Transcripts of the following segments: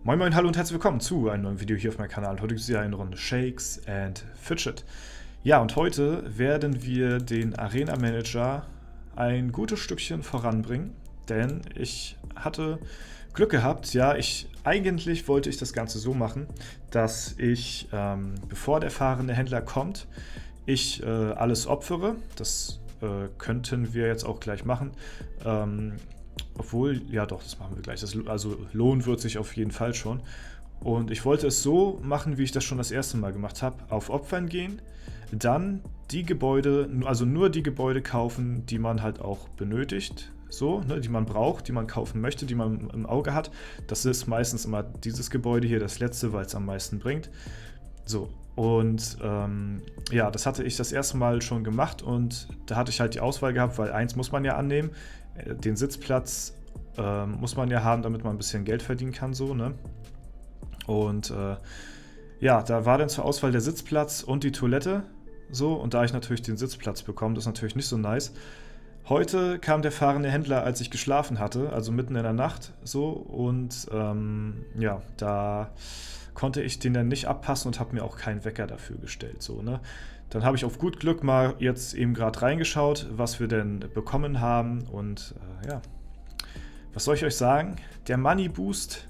Moin Moin, hallo und herzlich willkommen zu einem neuen Video hier auf meinem Kanal. Heute gibt es wieder eine Runde Shakes and Fidget. Ja, und heute werden wir den Arena Manager ein gutes Stückchen voranbringen, denn ich hatte Glück gehabt. Ja, eigentlich wollte ich das Ganze so machen, dass ich, bevor der fahrende Händler kommt, ich alles opfere. Das könnten wir jetzt auch gleich machen. Obwohl, ja doch, das machen wir gleich. Also lohnen wird sich auf jeden Fall schon. Und ich wollte es so machen, wie ich das schon das erste Mal gemacht habe. Auf Opfern gehen, dann die Gebäude, also nur die Gebäude kaufen, die man halt auch benötigt. So, ne, die man braucht, die man kaufen möchte, die man im Auge hat. Das ist meistens immer dieses Gebäude hier, das letzte, weil es am meisten bringt. So, und ja, das hatte ich das erste Mal schon gemacht und da hatte ich halt die Auswahl gehabt, weil eins muss man ja annehmen. Den Sitzplatz muss man ja haben, damit man ein bisschen Geld verdienen kann, so, ne? Und ja, da war dann zur Auswahl der Sitzplatz und die Toilette, so, und da ich natürlich den Sitzplatz bekomme, das ist natürlich nicht so nice. Heute kam der fahrende Händler, als ich geschlafen hatte, also mitten in der Nacht, so, und ja, da konnte ich den dann nicht abpassen und habe mir auch keinen Wecker dafür gestellt, so, ne? Dann habe ich auf gut Glück mal jetzt eben gerade reingeschaut, was wir denn bekommen haben und ja, was soll ich euch sagen? Der Money Boost,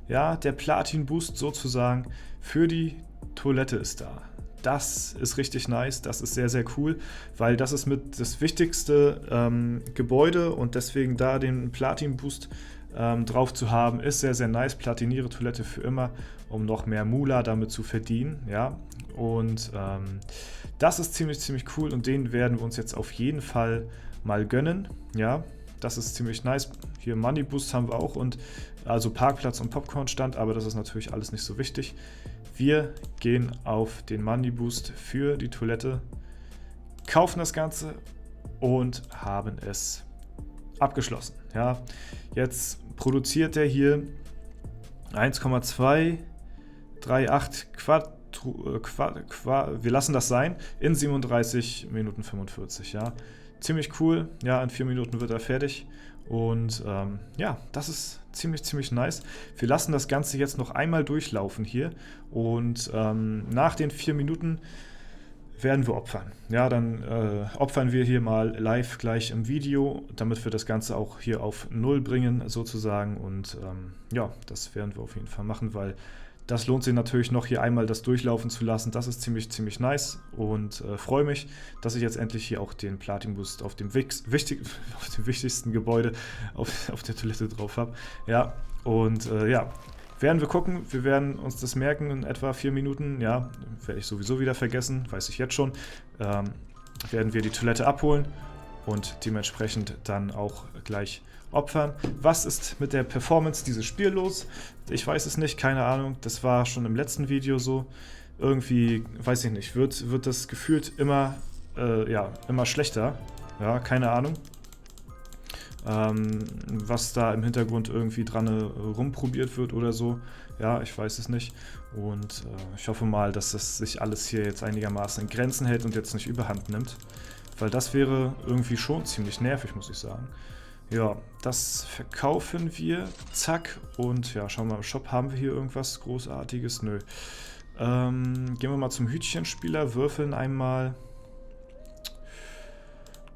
ja, der Platin Boost sozusagen für die Toilette ist da. Das ist richtig nice, das ist sehr, sehr cool, weil das ist mit das wichtigste Gebäude und deswegen da den Platin Boost drauf zu haben, ist sehr, sehr nice. Platiniere Toilette für immer, um noch mehr Mula damit zu verdienen, ja. Und das ist ziemlich, ziemlich cool und den werden wir uns jetzt auf jeden Fall mal gönnen, ja. Das ist ziemlich nice. Hier Money Boost haben wir auch und also Parkplatz und Popcorn-Stand, aber das ist natürlich alles nicht so wichtig. Wir gehen auf den Money Boost für die Toilette, kaufen das Ganze und haben es abgeschlossen. Ja, jetzt produziert er hier 1,238 wir lassen das sein, in 37 Minuten 45, ja. Ziemlich cool, ja, in 4 Minuten wird er fertig und ja, das ist ziemlich, ziemlich nice. Wir lassen das Ganze jetzt noch einmal durchlaufen hier und nach den 4 Minuten werden wir opfern. Ja, dann opfern wir hier mal live gleich im Video, damit wir das Ganze auch hier auf 0 bringen sozusagen und ja, das werden wir auf jeden Fall machen, weil das lohnt sich natürlich noch hier einmal das durchlaufen zu lassen. Das ist ziemlich, ziemlich nice und freue mich, dass ich jetzt endlich hier auch den Platin Boost auf dem wichtigsten Gebäude auf der Toilette drauf habe. Ja, und ja, werden wir gucken. Wir werden uns das merken in etwa 4 Minuten. Ja, werde ich sowieso wieder vergessen, weiß ich jetzt schon. Werden wir die Toilette abholen und dementsprechend dann auch gleich opfern. Was ist mit der Performance dieses Spiel los? Ich weiß es nicht, keine Ahnung. Das war schon im letzten Video so. Irgendwie, weiß ich nicht, wird das gefühlt immer, ja, immer schlechter. Ja, keine Ahnung. Was da im Hintergrund irgendwie dran rumprobiert wird oder so. Ja, ich weiß es nicht. Und ich hoffe mal, dass das sich alles hier jetzt einigermaßen in Grenzen hält und jetzt nicht überhand nimmt. Weil das wäre irgendwie schon ziemlich nervig, muss ich sagen. Ja, das verkaufen wir. Zack. Und ja, schauen wir mal im Shop. Haben wir hier irgendwas Großartiges? Nö. Gehen wir mal zum Hütchenspieler. Würfeln einmal.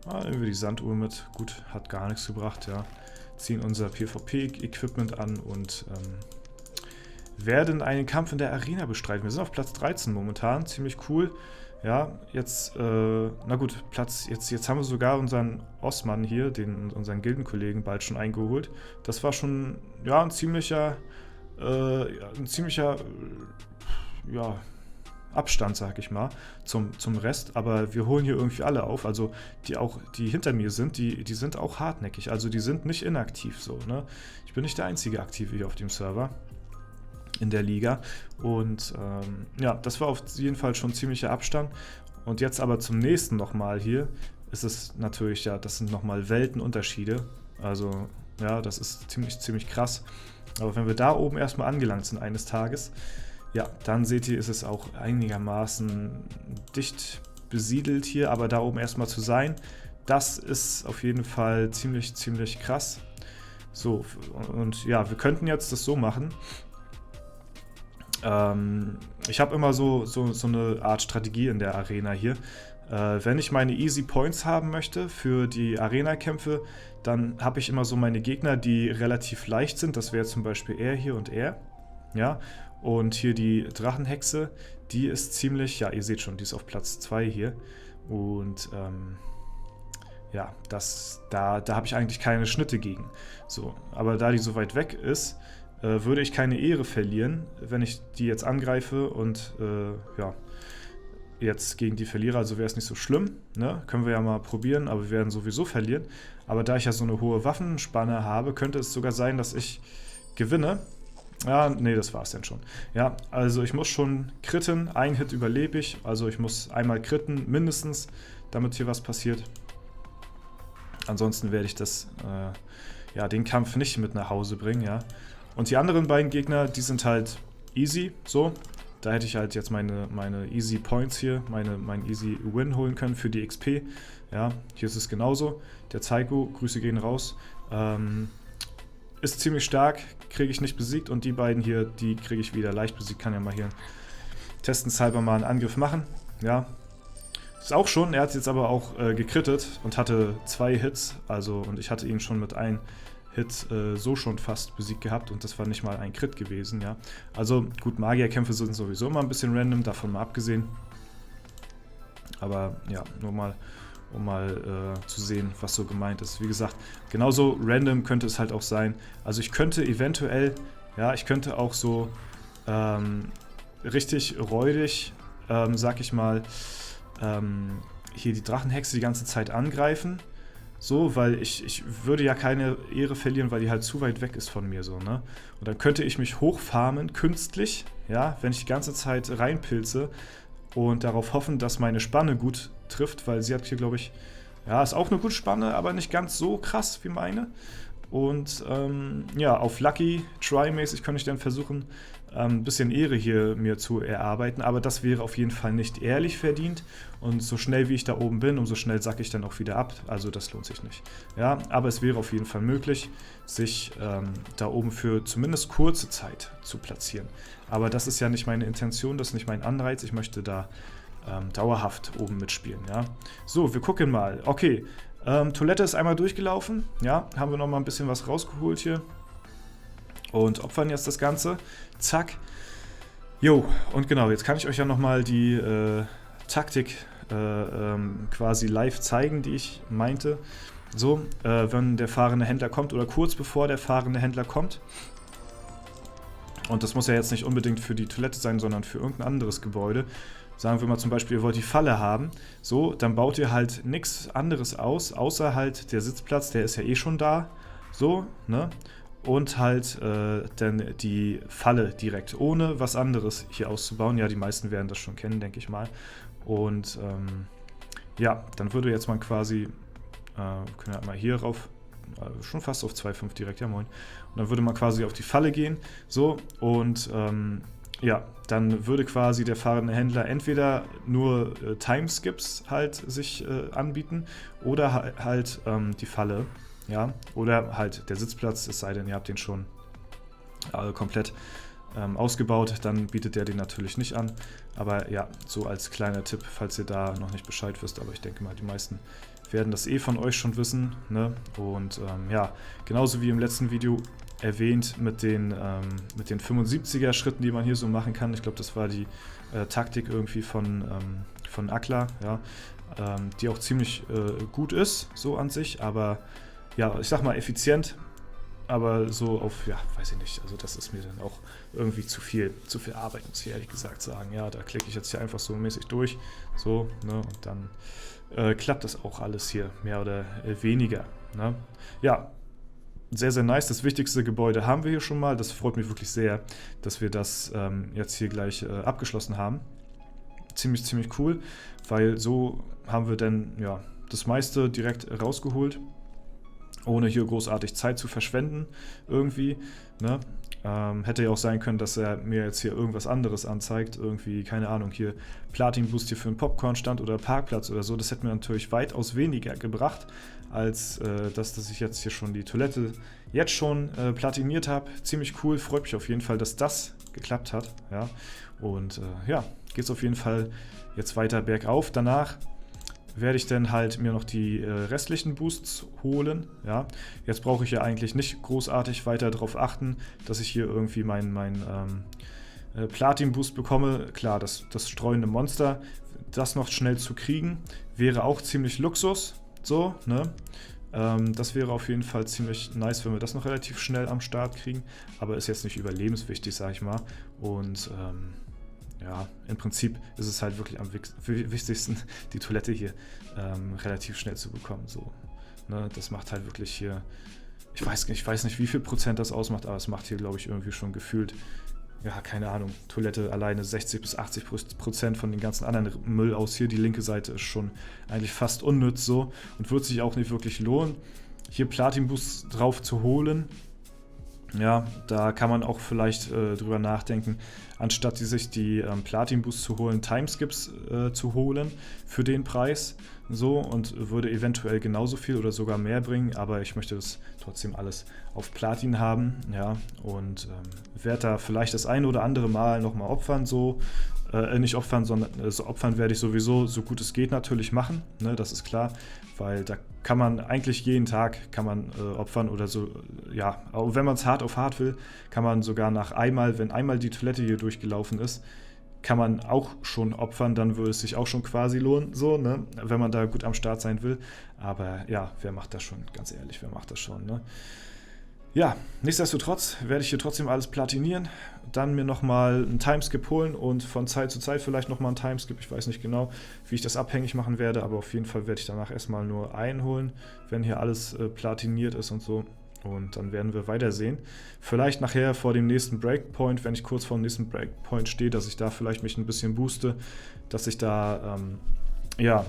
Nehmen wir die Sanduhr mit. Gut, hat gar nichts gebracht, ja. Ziehen unser PvP-Equipment an und werden einen Kampf in der Arena bestreiten. Wir sind auf Platz 13 momentan. Ziemlich cool. Ja, jetzt, na gut, jetzt haben wir sogar unseren Osman hier, unseren Gildenkollegen, bald schon eingeholt. Das war schon, ja, ein ziemlicher, ja, Abstand, sag ich mal, zum Rest. Aber wir holen hier irgendwie alle auf. Also die hinter mir sind, die sind auch hartnäckig. Also die sind nicht inaktiv so, ne? Ich bin nicht der einzige Aktive hier auf dem Server in der Liga und ja, das war auf jeden Fall schon ziemlicher Abstand und jetzt aber zum nächsten nochmal hier ist es natürlich, ja, das sind nochmal Weltenunterschiede, also ja, das ist ziemlich, ziemlich krass, aber wenn wir da oben erstmal angelangt sind eines Tages, ja, dann seht ihr, ist es auch einigermaßen dicht besiedelt hier, aber da oben erstmal zu sein, das ist auf jeden Fall ziemlich, ziemlich krass. So, und ja, wir könnten jetzt das so machen, ich habe immer so eine Art Strategie in der Arena hier. Wenn ich meine Easy Points haben möchte für die Arena-Kämpfe, dann habe ich immer so meine Gegner, die relativ leicht sind. Das wäre zum Beispiel er hier und er. Ja, und hier die Drachenhexe, die ist ziemlich, ja, ihr seht schon, die ist auf Platz 2 hier. Und ja, da habe ich eigentlich keine Schnitte gegen. So, aber da die so weit weg ist, würde ich keine Ehre verlieren, wenn ich die jetzt angreife und ja, jetzt gegen die verliere, also wäre es nicht so schlimm, ne? Können wir ja mal probieren, aber wir werden sowieso verlieren. Aber da ich ja so eine hohe Waffenspanne habe, könnte es sogar sein, dass ich gewinne. Ja, nee, das war's dann schon. Ja, also ich muss schon critten, ein Hit überlebe ich, also ich muss einmal critten, mindestens, damit hier was passiert. Ansonsten werde ich ja, den Kampf nicht mit nach Hause bringen, ja. Und die anderen beiden Gegner, die sind halt easy, so. Da hätte ich halt jetzt meine Easy Points hier, mein Easy Win holen können für die XP. Ja, hier ist es genauso. Der Psycho, Grüße gehen raus, ist ziemlich stark, kriege ich nicht besiegt. Und die beiden hier, die kriege ich wieder leicht besiegt. Kann ja mal hier testenshalber mal einen Angriff machen. Ja, ist auch schon. Er hat jetzt aber auch gekrittet und hatte 2 Hits. Also, und ich hatte ihn schon mit einem Hit so schon fast besiegt gehabt und das war nicht mal ein Crit gewesen, ja. Also gut, Magierkämpfe sind sowieso immer ein bisschen random, davon mal abgesehen. Aber ja, nur mal, um mal zu sehen, was so gemeint ist. Wie gesagt, genauso random könnte es halt auch sein. Also ich könnte eventuell, ja, ich könnte auch so richtig räudig, sag ich mal, hier die Drachenhexe die ganze Zeit angreifen. So, weil ich würde ja keine Ehre verlieren, weil die halt zu weit weg ist von mir, so, ne? Und dann könnte ich mich hochfarmen, künstlich, ja, wenn ich die ganze Zeit reinpilze und darauf hoffen, dass meine Spanne gut trifft, weil sie hat hier, glaube ich, ja, ist auch eine gute Spanne, aber nicht ganz so krass wie meine. Und ja, auf Lucky Try-mäßig könnte ich dann versuchen, ein bisschen Ehre hier mir zu erarbeiten, aber das wäre auf jeden Fall nicht ehrlich verdient und so schnell wie ich da oben bin, umso schnell sacke ich dann auch wieder ab, also das lohnt sich nicht. Ja, aber es wäre auf jeden Fall möglich, sich da oben für zumindest kurze Zeit zu platzieren. Aber das ist ja nicht meine Intention, das ist nicht mein Anreiz, ich möchte da dauerhaft oben mitspielen, ja. So, wir gucken mal, okay, Toilette ist einmal durchgelaufen, ja, haben wir nochmal ein bisschen was rausgeholt hier. Und opfern jetzt das Ganze. Zack. Jo, und genau, jetzt kann ich euch ja nochmal die Taktik quasi live zeigen, die ich meinte. So, wenn der fahrende Händler kommt oder kurz bevor der fahrende Händler kommt. Und das muss ja jetzt nicht unbedingt für die Toilette sein, sondern für irgendein anderes Gebäude. Sagen wir mal zum Beispiel, ihr wollt die Falle haben. So, dann baut ihr halt nichts anderes aus, außer halt der Sitzplatz, der ist ja eh schon da. So, ne? Und halt dann die Falle direkt, ohne was anderes hier auszubauen. Ja, die meisten werden das schon kennen, denke ich mal. Und ja, dann würde jetzt man quasi, können wir mal hier rauf, schon fast auf 2,5 direkt, ja moin. Und dann würde man quasi auf die Falle gehen, so, und ja, dann würde quasi der fahrende Händler entweder nur Timeskips halt sich anbieten oder halt die Falle. Ja, oder halt der Sitzplatz, es sei denn, ihr habt den schon komplett ausgebaut, dann bietet der den natürlich nicht an. Aber ja, so als kleiner Tipp, falls ihr da noch nicht Bescheid wisst, aber ich denke mal, die meisten werden das eh von euch schon wissen, ne? Und ja, genauso wie im letzten Video erwähnt mit den 75er Schritten, die man hier so machen kann. Ich glaube, das war die Taktik irgendwie von Akla, ja, die auch ziemlich gut ist, so an sich, aber ja, ich sag mal effizient, aber so auf, ja, weiß ich nicht, also das ist mir dann auch irgendwie zu viel Arbeit, muss ich ehrlich gesagt sagen. Ja, da klicke ich jetzt hier einfach so mäßig durch, so, ne, und dann klappt das auch alles hier, mehr oder weniger, ne. Ja, sehr, sehr nice, das wichtigste Gebäude haben wir hier schon mal, das freut mich wirklich sehr, dass wir das jetzt hier gleich abgeschlossen haben. Ziemlich, ziemlich cool, weil so haben wir dann, ja, das meiste direkt rausgeholt. ohne hier großartig Zeit zu verschwenden irgendwie, ne? Hätte ja auch sein können, dass er mir jetzt hier irgendwas anderes anzeigt, irgendwie, keine Ahnung, hier Platin-Boost hier für einen Popcorn-Stand oder Parkplatz oder so. Das hätte mir natürlich weitaus weniger gebracht, als dass ich jetzt hier schon die Toilette jetzt schon platiniert habe. Ziemlich cool, freut mich auf jeden Fall, dass das geklappt hat, ja. Und ja, geht es auf jeden Fall jetzt weiter bergauf. Danach werde ich dann halt mir noch die restlichen Boosts holen. Ja. Jetzt brauche ich ja eigentlich nicht großartig weiter darauf achten, dass ich hier irgendwie meinen Platin-Boost bekomme. Klar, das streunende Monster, das noch schnell zu kriegen, wäre auch ziemlich Luxus. So, ne? Das wäre auf jeden Fall ziemlich nice, wenn wir das noch relativ schnell am Start kriegen. Aber ist jetzt nicht überlebenswichtig, sag ich mal. Und ja, im Prinzip ist es halt wirklich am wichtigsten, die Toilette hier relativ schnell zu bekommen. So, ne? Das macht halt wirklich hier, ich weiß nicht, wie viel Prozent das ausmacht, aber es macht hier, glaube ich, irgendwie schon gefühlt, ja, keine Ahnung, Toilette alleine 60 bis 80% von den ganzen anderen Müll aus hier. Die linke Seite ist schon eigentlich fast unnütz so und wird sich auch nicht wirklich lohnen, hier Platin-Boost drauf zu holen. Ja, da kann man auch vielleicht drüber nachdenken, anstatt sich die Platin-Boosts zu holen, Timeskips zu holen für den Preis. So, und würde eventuell genauso viel oder sogar mehr bringen, aber ich möchte das trotzdem alles auf Platin haben. Ja, und werde da vielleicht das ein oder andere Mal nochmal opfern, so. Nicht opfern, sondern opfern werde ich sowieso, so gut es geht, natürlich machen, ne, das ist klar, weil da kann man eigentlich jeden Tag kann man opfern oder so, ja, auch wenn man es hart auf hart will, kann man sogar wenn einmal die Toilette hier durchgelaufen ist, kann man auch schon opfern, dann würde es sich auch schon quasi lohnen, so, ne, wenn man da gut am Start sein will, aber ja, wer macht das schon, ganz ehrlich, wer macht das schon, ne? Ja, nichtsdestotrotz werde ich hier trotzdem alles platinieren, dann mir nochmal einen Timeskip holen und von Zeit zu Zeit vielleicht nochmal einen Timeskip. Ich weiß nicht genau, wie ich das abhängig machen werde, aber auf jeden Fall werde ich danach erstmal nur einen holen, wenn hier alles platiniert ist und so. Und dann werden wir weitersehen. Vielleicht nachher vor dem nächsten Breakpoint, wenn ich kurz vor dem nächsten Breakpoint stehe, dass ich da vielleicht mich ein bisschen booste, dass ich da, ja,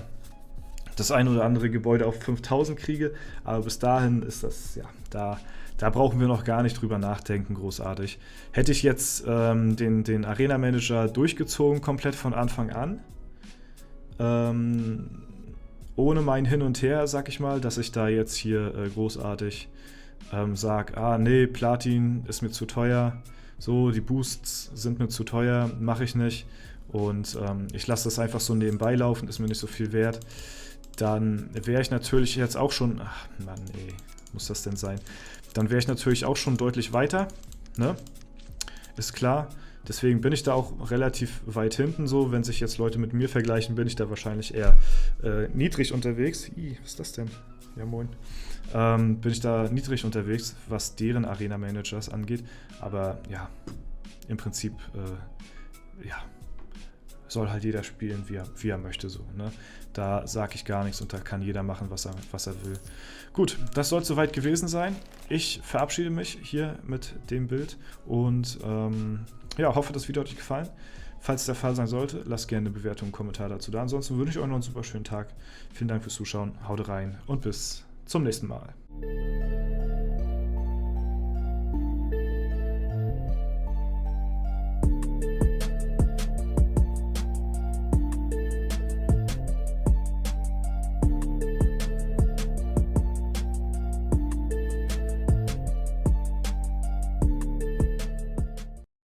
das ein oder andere Gebäude auf 5000 kriege, aber bis dahin ist das, ja, da brauchen wir noch gar nicht drüber nachdenken, großartig. Hätte ich jetzt den Arena-Manager durchgezogen, komplett von Anfang an, ohne mein Hin und Her, sag ich mal, dass ich da jetzt hier großartig sage, nee, Platin ist mir zu teuer, so, die Boosts sind mir zu teuer, mache ich nicht und ich lasse das einfach so nebenbei laufen, ist mir nicht so viel wert, dann wäre ich natürlich jetzt auch schon, ach Mann, ey, muss das denn sein? Dann wäre ich natürlich auch schon deutlich weiter, ne? Ist klar. Deswegen bin ich da auch relativ weit hinten so. Wenn sich jetzt Leute mit mir vergleichen, bin ich da wahrscheinlich eher niedrig unterwegs. Was ist das denn? Ja, moin. Bin ich da niedrig unterwegs, was deren Arena-Managers angeht. Aber ja, im Prinzip, ja, soll halt jeder spielen, wie er möchte, so, ne? Da sage ich gar nichts und da kann jeder machen, was er will. Gut, das soll es soweit gewesen sein. Ich verabschiede mich hier mit dem Bild und ja, hoffe, das Video hat euch gefallen. Falls es der Fall sein sollte, lasst gerne eine Bewertung und einen Kommentar dazu da. Ansonsten wünsche ich euch noch einen super schönen Tag. Vielen Dank fürs Zuschauen, haut rein und bis zum nächsten Mal.